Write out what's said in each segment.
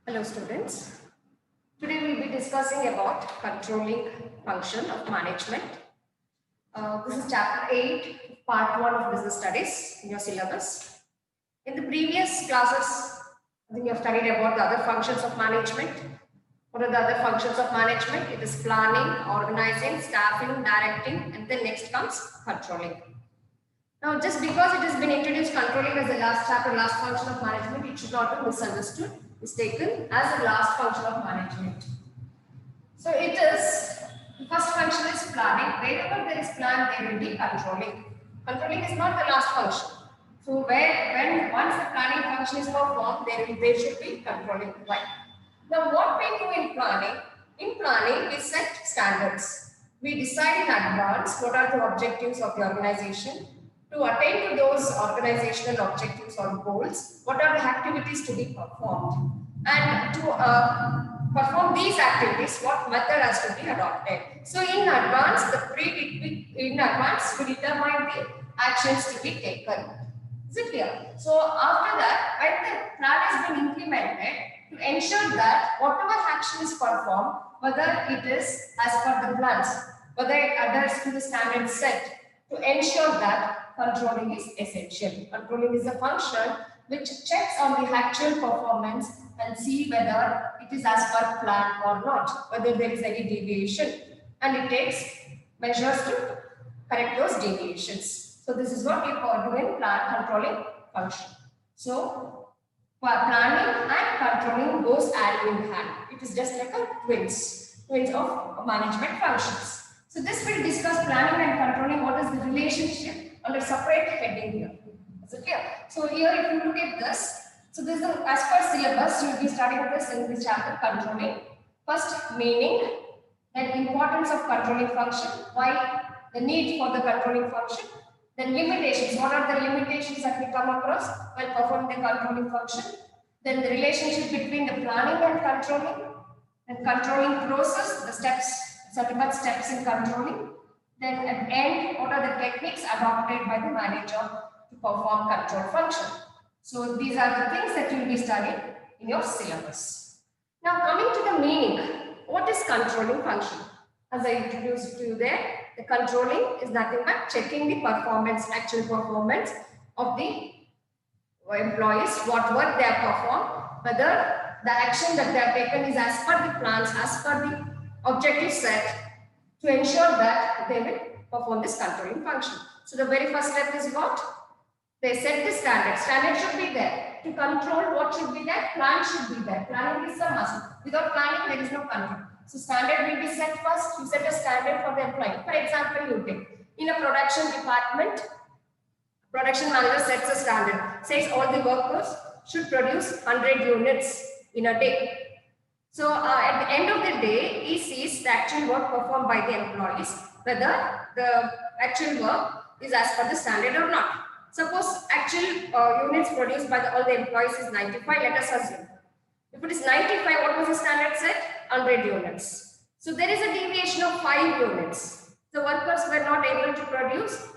Hello students. Today we will be discussing about controlling function of management. This is chapter 8, part 1 of business studies in your syllabus. In the previous classes, I think you have studied about the other functions of management. What are the other functions of management? It is planning, organizing, staffing, directing, and then next comes controlling. Now, just because it has been introduced controlling as the last chapter, last function of management, it should not be misunderstood. It's taken as the last function of management. So it is, the first function is planning. Wherever there is plan, there will be controlling. Controlling is not the last function. So when once the planning function is performed, there should be controlling. Right. Now what we do in planning we set standards. We decide in advance what are the objectives of the organization. To attain to those organizational objectives or goals, what are the activities to be performed? And to perform these activities, what method has to be adopted. So in advance, we determine the actions to be taken. Is it clear? So after that, when the plan has been implemented, to ensure that whatever action is performed, whether it is as per the plans, whether it adheres to the standard set, to ensure that controlling is essential. Controlling is a function which checks on the actual performance and see whether it is as per plan or not, whether there is any deviation, and it takes measures to correct those deviations. So this is what we call doing plan controlling function. So planning and controlling goes hand in hand. It is just like a twins of management functions. So this will discuss planning and controlling. What is the relationship under separate heading here? Is it clear? So here, if you look at this, so this is as per syllabus, you will be studying this in this chapter, controlling. First, meaning, then importance of controlling function, why the need for the controlling function, then limitations, what are the limitations that we come across while performing the controlling function, then the relationship between the planning and controlling process, the steps, certain steps in controlling, then at the end, what are the techniques adopted by the manager to perform control function. So these are the things that you will be studying in your syllabus. Now coming to the meaning, what is controlling function? As I introduced to you there, the controlling is nothing but checking the performance, actual performance of the employees, what work they have performed, whether the action that they have taken is as per the plans, as per the objective set, to ensure that they will perform this controlling function. So the very first step is what? They set the standard. Standard should be there. To control what should be there? Plan should be there. Planning is a must. Without planning, there is no control. So standard will be set first. You set a standard for the employee. For example, you take in a production department, production manager sets a standard. Says all the workers should produce 100 units in a day. So at the end of the day, he sees the actual work performed by the employees, whether the actual work is as per the standard or not. Suppose actual units produced by all the employees is 95, let us assume. If it is 95, what was the standard set? 100 units. So there is a deviation of 5 units. The workers were not able to produce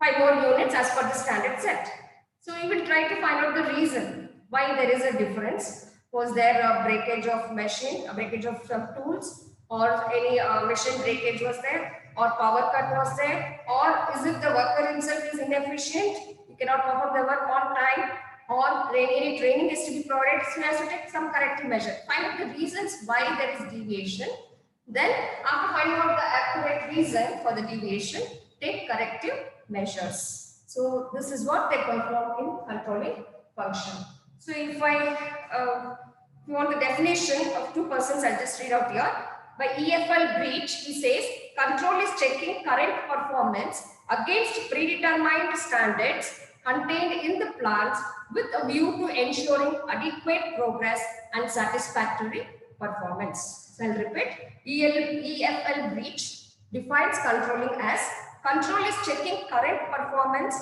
5 more units as per the standard set. So you will try to find out the reason why there is a difference. Was there a breakage of machine, a breakage of some tools, or any machine breakage was there, or power cut was there, or is it the worker himself is inefficient, he cannot perform the work on time, or any training is to be provided, so he has to take some corrective measure. Find out the reasons why there is deviation. Then after finding out the accurate reason for the deviation, take corrective measures. So this is what they perform in controlling function. So if you want the definition of two persons, I'll just read out here. By EFL breach, he says, control is checking current performance against predetermined standards contained in the plans with a view to ensuring adequate progress and satisfactory performance. So I'll repeat, EFL breach defines controlling as control is checking current performance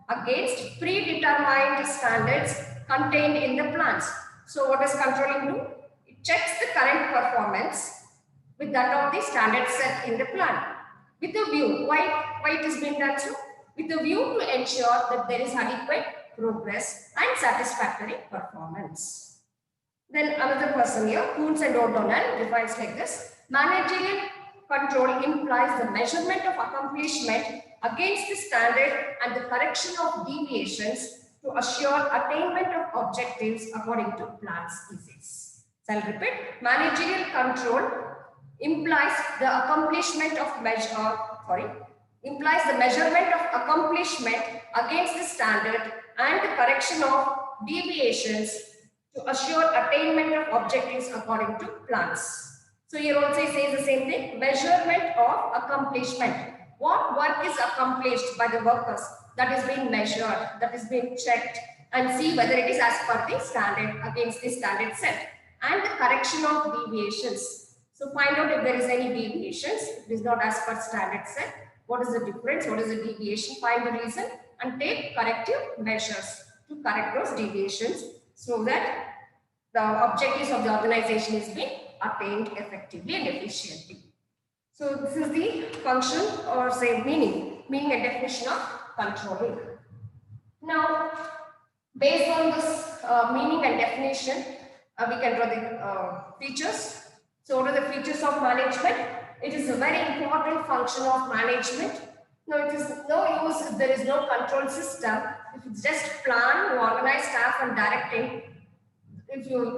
against predetermined standards contained in the plans. So what does controlling do? It checks the current performance with that of the standard set in the plan. With a view, why it is being done so? With a view to ensure that there is adequate progress and satisfactory performance. Then another person here, Kuhns and O'Donnell, defines like this. Managerial control implies the measurement of accomplishment against the standard and the correction of deviations to assure attainment of objectives according to plans, he says. So I'll repeat. Managerial control implies the accomplishment of implies the measurement of accomplishment against the standard and the correction of deviations to assure attainment of objectives according to plans. So here also it says the same thing, measurement of accomplishment. What work is accomplished by the workers, that is being measured, that is being checked, and see whether it is as per the standard, against the standard set, and the correction of deviations. So find out if there is any deviations, if it is not as per standard set, what is the difference, what is the deviation, find the reason and take corrective measures to correct those deviations so that the objectives of the organization is being attained effectively and efficiently. So this is the function or say meaning and definition of controlling. Now, based on this meaning and definition, we can draw the features. So what are the features of management? It is a very important function of management. Now, it is no use if there is no control system. If it's just plan, organize, staff and directing,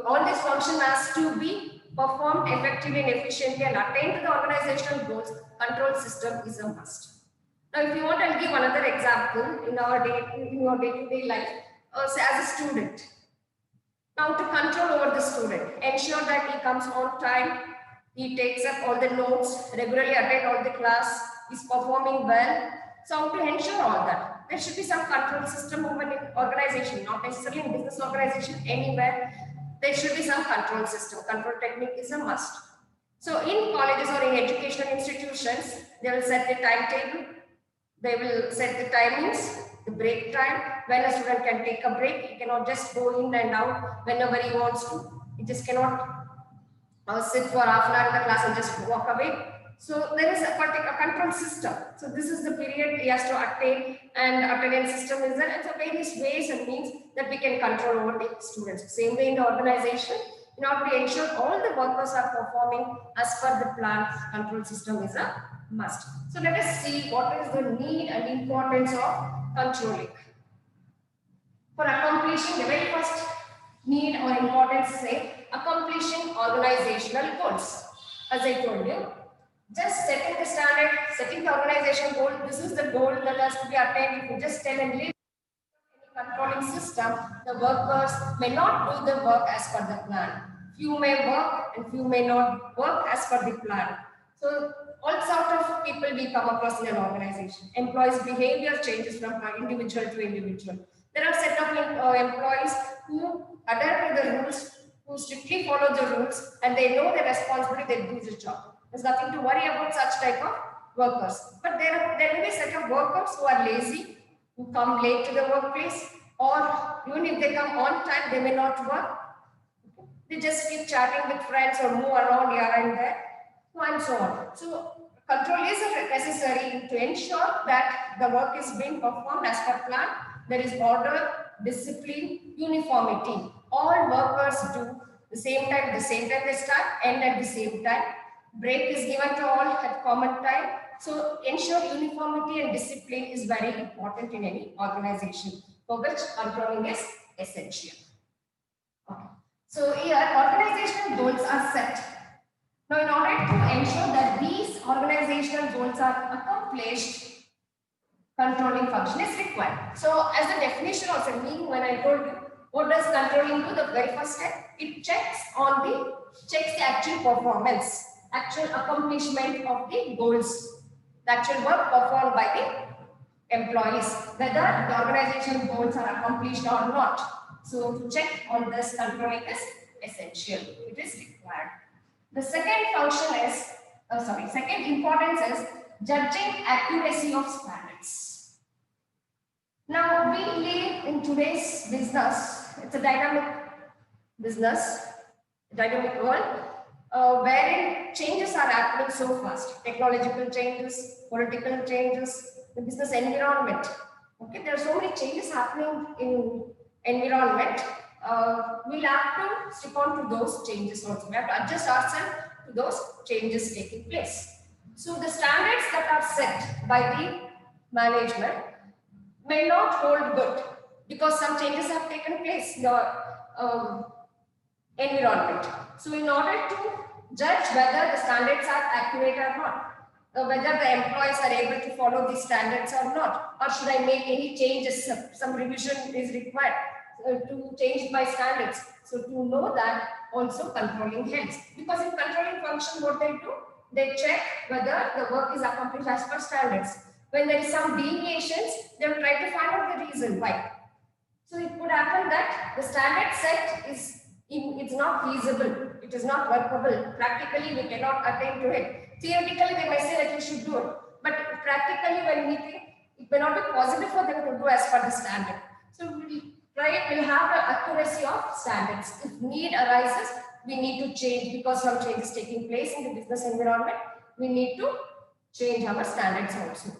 all this function has to be performed effectively and efficiently and attain to the organizational goals, control system is a must. Now, if you want, I'll give another example in your day-to-day life. Say as a student. Now, to control over the student, ensure that he comes on time, he takes up all the notes, regularly attend all the class, is performing well. So, how to ensure all that? There should be some control system over in organization, not necessarily in business organization, anywhere. There should be some control system. Control technique is a must. So, in colleges or in educational institutions, they will set the timetable, they will set the timings, the break time, when a student can take a break. He cannot just go in and out whenever he wants to. He just cannot sit for half an hour in the class and just walk away. So there is a particular control system. So this is the period he has to attain, and attendance system is there. And so various ways and means that we can control over the students. Same way in the organization, in order to ensure all the workers are performing as per the plan, control system is a must. So let us see what is the need and importance of controlling. For accomplishing the very first need or importance, say accomplishing organizational goals. As I told you, just setting the standard, setting the organization goal, this is the goal that has to be attained. If you just tell and leave any controlling system, the workers may not do the work as per the plan. Few may work and few may not work as per the plan. So all sorts of people we come across in an organization. Employees' behavior changes from individual to individual. There are set of employees who adhere to the rules, who strictly follow the rules, and they know their responsibility, they do the job. There's nothing to worry about such type of workers. But there will be a set of workers who are lazy, who come late to the workplace, or even if they come on time, they may not work. They just keep chatting with friends or move around here and there, and so on. So control is necessary to ensure that the work is being performed as per plan. There is order, discipline, uniformity. All workers do the same time they start, end at the same time. Break is given to all at common time. So ensure uniformity and discipline is very important in any organization, for which controlling is essential. Okay. So here organizational goals are set. Now in order to ensure that these organizational goals are accomplished, controlling function is required. So as the definition also mean, when I told you what does controlling do, the very first step, it checks the actual performance, actual accomplishment of the goals, the actual work performed by the employees, whether the organizational goals are accomplished or not. So to check on this, controlling is essential. It is required. The second function is, second importance is judging accuracy of standards. Now we live in today's business. It's a dynamic business, dynamic world, wherein changes are happening so fast. Technological changes, political changes, the business environment. Okay, there are so many changes happening in environment. we'll have to stick on to those changes also. We have to adjust ourselves to those changes taking place. So the standards that are set by the management may not hold good because some changes have taken place in the environment. So in order to judge whether the standards are accurate or not, whether the employees are able to follow these standards or not, or should I make any changes, some revision is required to change my standards. So to know that also controlling helps, because in controlling function what they do, they check whether the work is accomplished as per standards. When there is some deviations, they will try to find out the reason why. So it could happen that the standard set it's not feasible, it is not workable. Practically, we cannot attain to it. Theoretically, they may say that you should do it, but practically, when meeting, it may not be possible for them to do as per the standard. So we'll have an accuracy of standards. If need arises, we need to change because some change is taking place in the business environment. We need to change our standards also.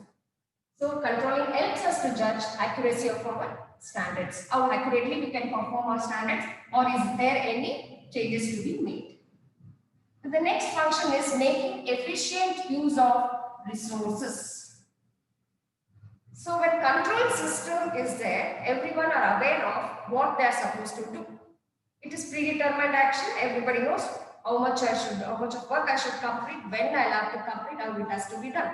So controlling helps us to judge accuracy of our standards, how accurately we can perform our standards, or is there any changes to be made. The next function is making efficient use of resources. So when control system is there, everyone are aware of what they are supposed to do. It is predetermined action. Everybody knows how much of work I should complete, when I'll have to complete, how it has to be done.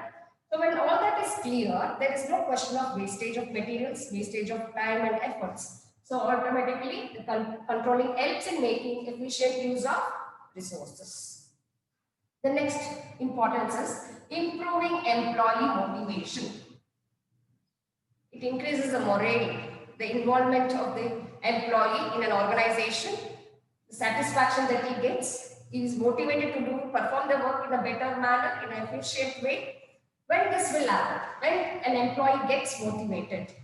So when all that is clear, there is no question of wastage of materials, wastage of time and efforts. So automatically, the controlling helps in making efficient use of resources. The next importance is improving employee motivation. It increases the morale, the involvement of the employee in an organization, the satisfaction that he gets. He is motivated to perform the work in a better manner, in an efficient way. When this will happen, when an employee gets motivated,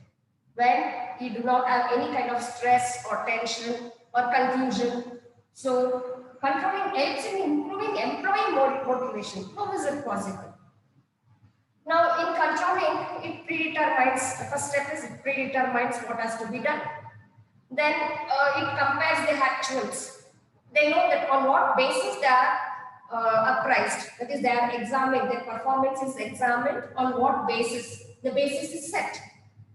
when he do not have any kind of stress or tension or confusion. So controlling helps in improving employee motivation. How is it possible? Now in controlling, it predetermines, the first step is it predetermines what has to be done. Then it compares the actuals. They know that on what basis they are appraised, that is they are examined, their performance is examined on what basis, the basis is set.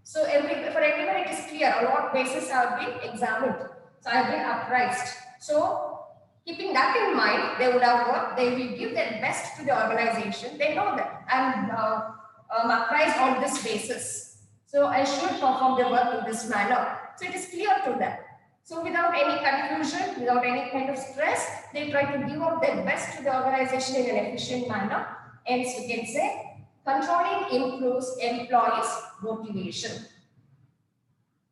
So for everyone it is clear on what basis I have been examined. So I have been appraised. So keeping that in mind, they would have worked, they will give their best to the organization. They know that I'm appraised on this basis. So I should perform the work in this manner. So it is clear to them. So without any confusion, without any kind of stress, they try to give out their best to the organization in an efficient manner. Hence, we can say controlling improves employees' motivation.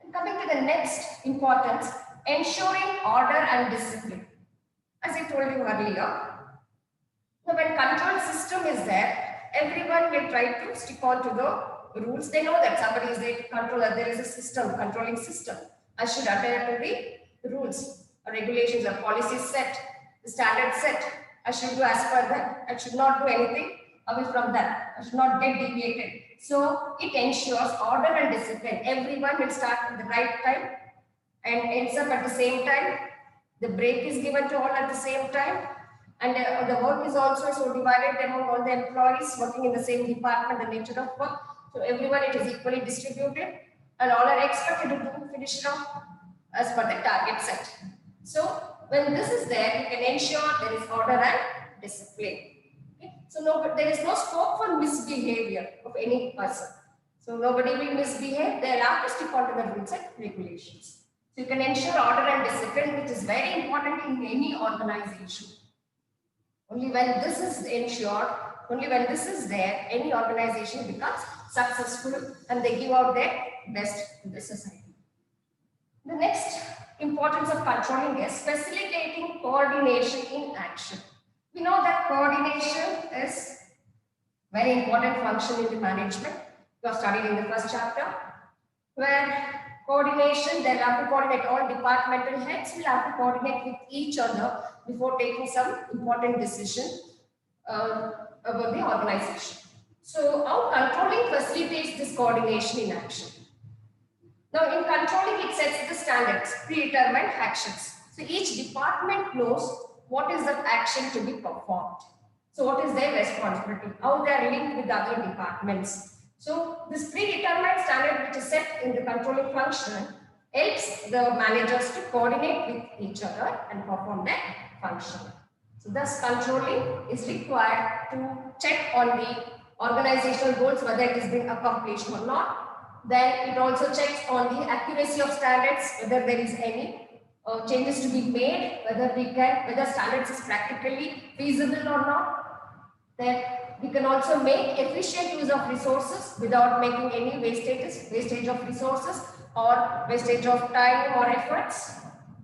And coming to the next importance, ensuring order and discipline. As I told you earlier, when control system is there, everyone will try to stick on to the rules. They know that somebody is there to control, that there is a system, controlling system. I should adhere to the rules, or regulations, or policies set, the standards set. I should do as per that. I should not do anything away from that. I should not get deviated. So it ensures order and discipline. Everyone will start at the right time and ends up at the same time. The break is given to all at the same time. And the work is also so divided among all the employees working in the same department, the nature of work. So everyone, it is equally distributed. And all are expected to finish it off as per the target set. So when this is there, you can ensure there is order and discipline. Okay? So there is no scope for misbehavior of any person. So nobody will misbehave. They will have to stick on to the rules and regulations. So you can ensure order and discipline, which is very important in any organization. Only when this is ensured, only when this is there, any organization becomes successful and they give out their best to the society. The next importance of controlling is facilitating coordination in action. We know that coordination is very important function in the management. You have studied in the first chapter, where coordination, they'll have to coordinate, all departmental heads will have to coordinate with each other before taking some important decision about the organization. So how controlling facilitates this coordination in action? Now in controlling, it sets the standards, predetermined actions. So each department knows what is the action to be performed. So what is their responsibility, how they are linked with other departments. So this predetermined standard which is set in the controlling function helps the managers to coordinate with each other and perform their function. So thus controlling is required to check on the organizational goals, whether it has been accomplished or not. Then it also checks on the accuracy of standards, whether there is any changes to be made, whether standards is practically feasible or not. Then we can also make efficient use of resources without making any wastage of resources or wastage of time or efforts.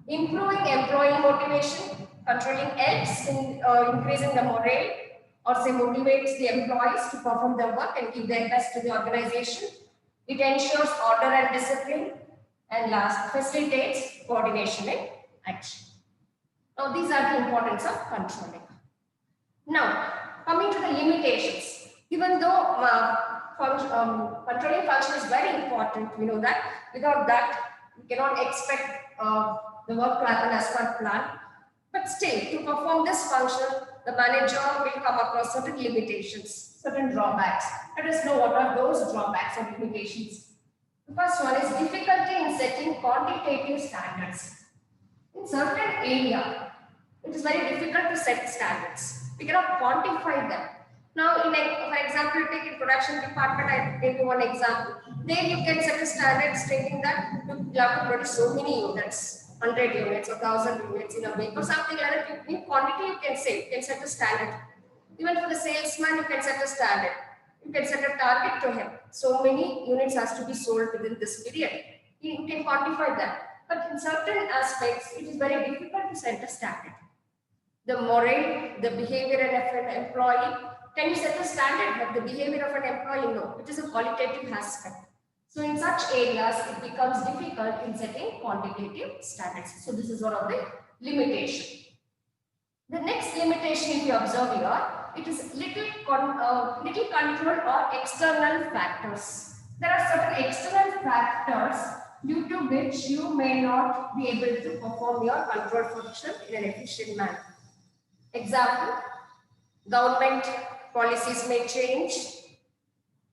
Improving employee motivation, controlling helps in increasing the morale or say motivates the employees to perform their work and give their best to the organization. It ensures order and discipline, and last, facilitates coordination and action. Now these are the importance of controlling. Now coming to the limitations, even though controlling function is very important, we know that without that we cannot expect the work to happen as per plan. But still, to perform this function, the manager will come across certain limitations, certain drawbacks. Let us know what are those drawbacks or limitations. The first one is difficulty in setting quantitative standards. In certain area, it is very difficult to set standards. We cannot quantify them. Now, for example, take in production department, I take one example. There you can set a standard stating that you have to produce so many units, 100 units or 1,000 units in a week or something like that. In quantity, you can set a standard. Even for the salesman, you can set a standard. You can set a target to him. So many units has to be sold within this period. You can quantify that. But in certain aspects, it is very difficult to set a standard. The morale, the behavior of an employee. Can you set a standard of the behavior of an employee? No, it is a qualitative aspect. So in such areas, it becomes difficult in setting quantitative standards. So this is one of the limitations. The next limitation, if you observe here, it is little control or external factors. There are certain external factors due to which you may not be able to perform your control function in an efficient manner. Example, government policies may change,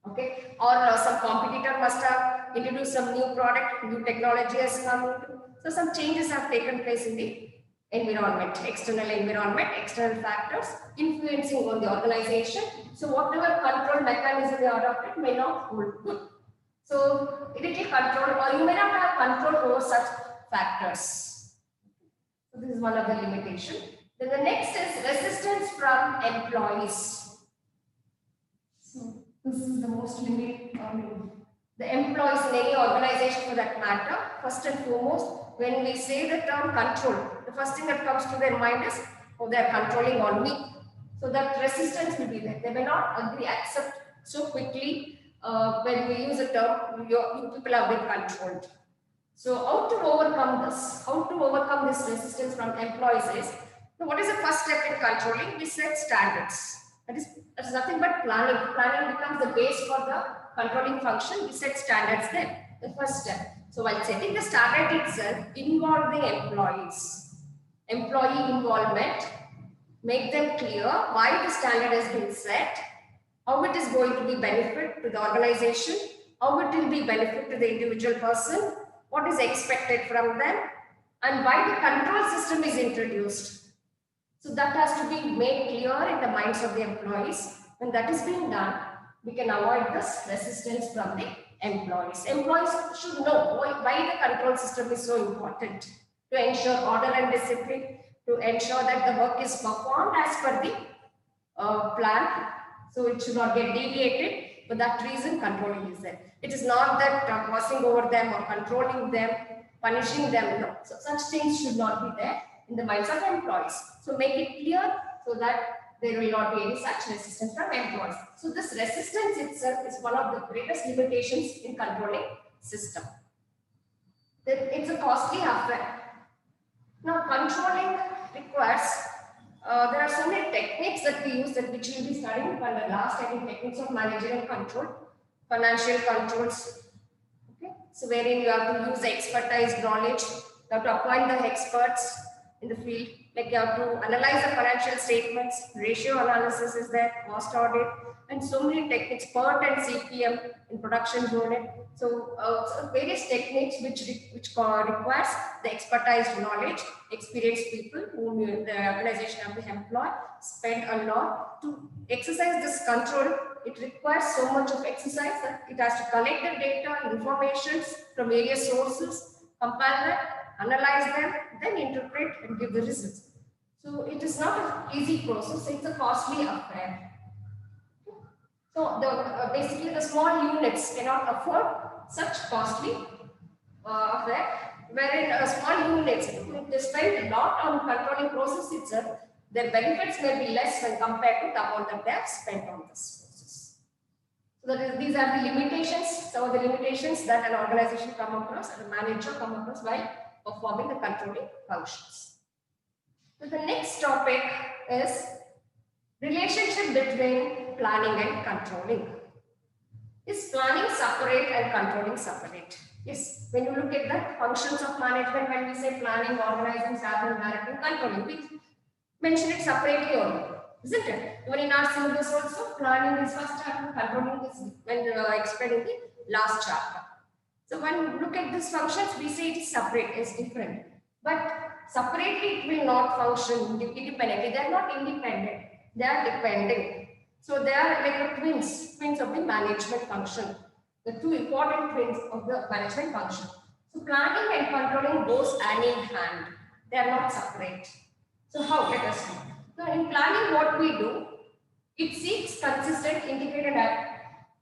okay, or some competitor must have introduced some new product, new technology has come. So some changes have taken place in the environment, external factors influencing on the organization. So whatever control mechanism you adopted may not hold good. So little control, or you may not have control over such factors. So this is one of the limitations. Then the next is resistance from employees. So this is the most the employees in any organization for that matter. First and foremost, when we say the term control, the first thing that comes to their mind is, oh, they are controlling on me. So that resistance will be there. They may not accept so quickly when we use a term, you people have been controlled. So how to overcome this? How to overcome this resistance from employees is, so what is the first step in controlling? We set standards. That is nothing but planning. Planning becomes the base for the controlling function. We set standards then, the first step. So while setting the standard itself, involve the employees. Employee involvement, make them clear why the standard has been set, how it is going to be benefit to the organization, how it will be benefit to the individual person, what is expected from them, and why the control system is introduced. So that has to be made clear in the minds of the employees. When that is being done, we can avoid this resistance from the employees. Employees should know why the control system is so important, to ensure order and discipline, to ensure that the work is performed as per the plan. So it should not get deviated. For that reason, controlling is there. It is not that crossing over them or controlling them, punishing them. No. So such things should not be there in the minds of employees. So make it clear so that there will not be any such resistance from employees. So this resistance itself is one of the greatest limitations in controlling system. It's a costly affair. Now controlling requires, there are so many techniques that we use that which we will be studying for the last, I think, techniques of managerial control, financial controls. Okay. So wherein you have to use the expertise knowledge, you have to appoint the experts in the field, like you have to analyze the financial statements, ratio analysis is there, cost audit, and so many techniques, PERT and CPM in production unit. So various techniques which requires the expertise knowledge, experienced people whom the organization have to employ, spend a lot to exercise this control. It requires so much of exercise that it has to collect the data, information from various sources, compile them, analyze them, then interpret and give the results. So it is not an easy process, it's a costly affair. So basically the small units cannot afford such costly affair, wherein small units, they spend a lot on controlling process itself, their benefits may be less when compared to the amount that they have spent on this process. So these are the limitations, some of the limitations that an organization come across and a manager come across while performing the controlling functions. So the next topic is relationship between planning and controlling. Is planning separate and controlling separate? Yes, when you look at the functions of management, when we say planning, organizing, staffing, directing, controlling, we mention it separately only, isn't it? Even in our syllabus also, planning is first chapter, controlling is when explained in the last chapter. So when you look at these functions, we say it is separate, it's different. But separately, it will not function independently. They are not independent, they are dependent. So they are like the twins of the management function, the two important twins of the management function. So planning and controlling goes hand in hand. They are not separate. So how? Let us know. So in planning, what we do, it seeks consistent, integrated and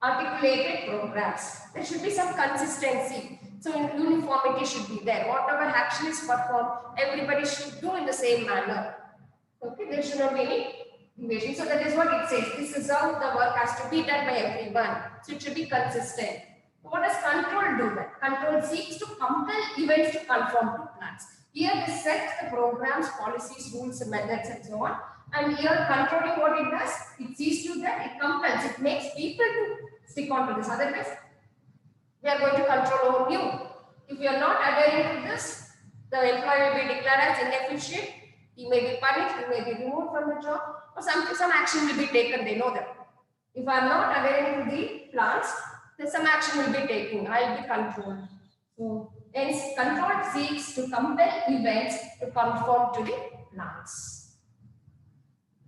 articulated programs. There should be some consistency. So uniformity should be there. Whatever action is performed, everybody should do in the same manner. Okay, there should not be any deviation. So that is what it says. This is how the work has to be done by everyone. So it should be consistent. What does control do then? Control seeks to compel events to conform to plans. Here it sets the programs, policies, rules, methods, and so on. And here controlling what it does, it sees to that, it compels, it makes people to stick on to this. Otherwise, we are going to control over you. If you are not adhering to this, the employee will be declared as inefficient. He may be punished, he may be removed from the job, or some action will be taken. They know that. If I am not adhering to the plans, then some action will be taken. I will be controlled. So, hence, control seeks to compel events to conform to the plans.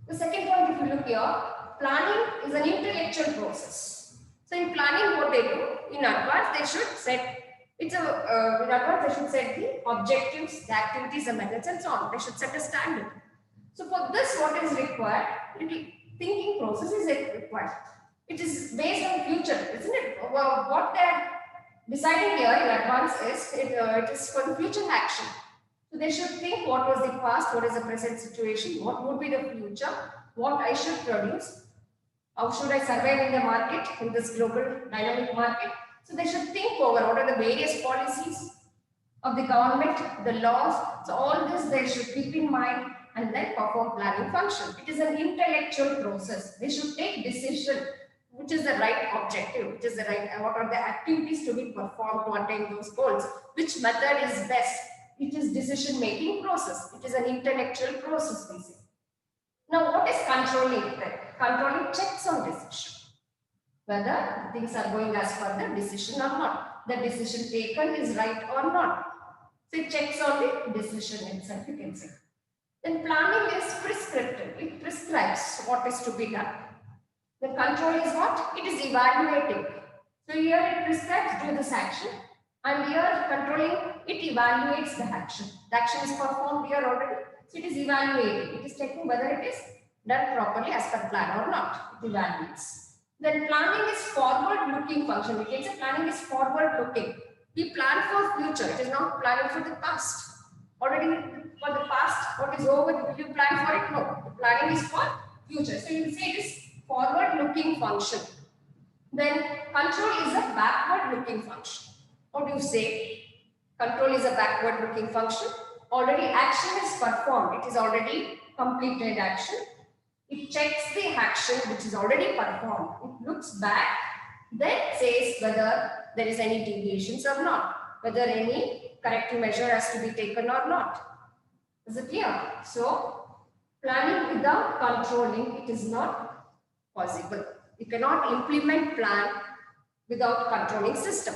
The second point, if you look here, planning is an intellectual process. So, in planning, what they do in advance, they should set. In advance, they should set the objectives, the activities, the methods, and so on. They should set a standard. So for this, what is required? Little thinking process is required. It is based on future, isn't it? What they are deciding here in advance is it is for the future action. So they should think what was the past, what is the present situation, what would be the future, what I should produce, how should I survive in the market, in this global dynamic market. So they should think over what are the various policies of the government, the laws. So all this they should keep in mind and then perform planning function. It is an intellectual process. They should take decision, which is the right objective, which is the right, what are the activities to be performed to attain those goals, which method is best. It is decision-making process. It is an intellectual process, basically. Now, what is controlling then? Controlling checks on decision, whether things are going as per the decision or not. The decision taken is right or not. So it checks on the decision itself, you can say. Then planning is prescriptive. It prescribes what is to be done. The control is what? It is evaluating. So here it prescribes do this action, and here controlling, it evaluates the action. The action is performed here already. So it is evaluating. It is checking whether it is done properly as per plan or not. It evaluates. Then planning is forward-looking function. We can say planning is forward-looking. We plan for future. It is not planning for the past. Already for the past, what is over, will you plan for it? No. The planning is for future. So you will say it is forward-looking function. Then control is a backward-looking function. What do you say? Control is a backward-looking function. Already action is performed. It is already completed action. It checks the action which is already performed. It looks back, then says whether there is any deviations or not, whether any corrective measure has to be taken or not. Is it clear? So, planning without controlling, it is not possible. You cannot implement plan without controlling system.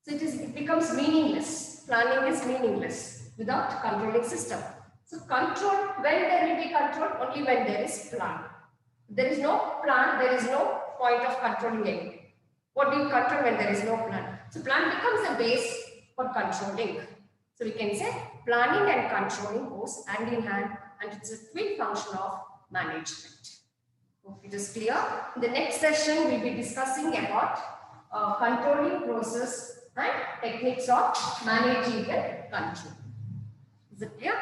So it becomes meaningless. Planning is meaningless without controlling system. So control, when there will be control? Only when there is plan. There is no plan, there is no point of controlling anything. What do you control when there is no plan? So plan becomes a base for controlling. So we can say planning and controlling goes hand in hand, and it's a twin function of management. Hope it is clear. In the next session, we'll be discussing about controlling process and techniques of managing the control. Is it clear?